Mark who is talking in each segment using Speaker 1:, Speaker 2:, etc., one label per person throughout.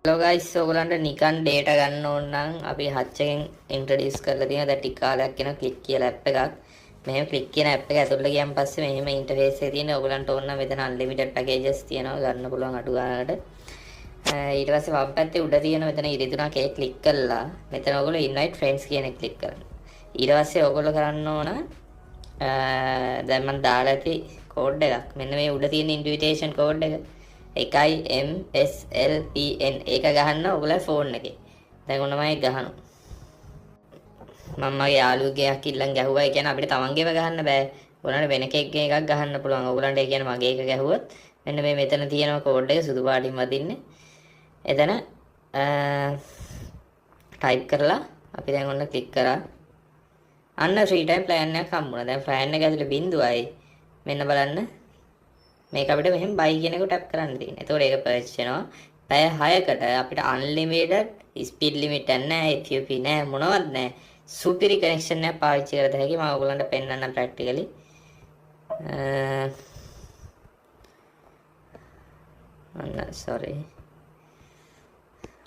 Speaker 1: Hello guys ඔයගලන්ට නිකන් data ගන්න ඕන නම් අපි හච් එකෙන් ඉන්ට්‍රොඩියුස් කරලා තියෙන දැන් ටික කාලයක් යන ක්ලික් කියලා ඇප් එකක්. මෙහෙම ක්ලික් කියන ඇප් එක ඇතුළට ගියන් පස්සේ මෙහෙම ඉන්ටර්ෆේස් එකේ තියෙන ඔයගලන්ට ඕන නම් මෙතන අන්ලිමිටඩ් පැකේජස් තියෙනවා ගන්න පුළුවන් අඩු ගන්නට. ඊට පස්සේ වම් පැත්තේ උඩ තියෙන මෙතන ඉරි තුනක් ඒක ක්ලික් කළා. මෙතන ඔයගොල්ලෝ ඉන්වයිට් ෆ්‍රෙන්ඩ්ස් කියන එක ක්ලික් කරන්න. ඊට පස්සේ ඔයගොල්ලෝ කරන්න ඕන දැන් මම දාලා ඇති කෝඩ් එකක්. මෙන්න මේ උඩ තියෙන ඉන්විටේෂන් කෝඩ් එක. එකයි MSLPN ඒක ගහන්න ඔයගොල්ලෝ ෆෝන් එකේ. දැන් ඔන්න මම ගහනවා. මම මගේ යාළුවගේ එකක් ඉල්ලන් ගැහුවා. ඒ කියන්නේ අපිට තමන්ගේව ගහන්න බෑ. ඔයාලට වෙන කෙනෙක්ගේ එකක් ගහන්න පුළුවන්. ඔයගොල්ලන්ට ඒ කියන්නේ මගේ එක ගැහුවොත් මෙන්න මේ මෙතන තියෙනවා කෝඩ් එක සුදු පාටින් වදින්නේ. එතන ටයිප් කරලා අපි දැන් ඔන්න ක්ලික් කරා. අන්න ෆ්‍රී ටයිම් ප්ලෑන් එකක් හම්බුණා. දැන් ප්ලෑන් එක ඇතුලේ බිඳුවයි. මෙන්න බලන්න. මේක අපිට මෙහෙම බයි කියන එක ටැප් කරන්න තියෙනවා. එතකොට ඒක පර්චේස් වෙනවා. පැය 6කට අපිට අන්ලිමිටඩ් ස්පීඩ් ලිමිට් නැහැ, FUP නැහැ, මොනවත් නැහැ. සුපිරි කනෙක්ෂන් එකක් පාවිච්චි කරලා හැකි. මම ඔයගලන්ට පෙන්නන්නම් ප්‍රැක්ටිකලි. අන්න sorry.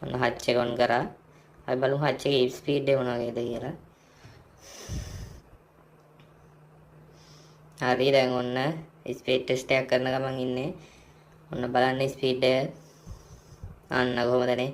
Speaker 1: අන්න හච් එක ඔන් කරා. අපි බලමු හච් එකේ ස්පීඩ් එක මොන වගේද කියලා. හරි දැන් ඔන්න ස්පීඩ් ටෙස්ට් එකක් කරන ගමන් ඉන්නේ. ඔන්න බලන්න ස්පීඩ් එක. අන්න කොහොමද නේ?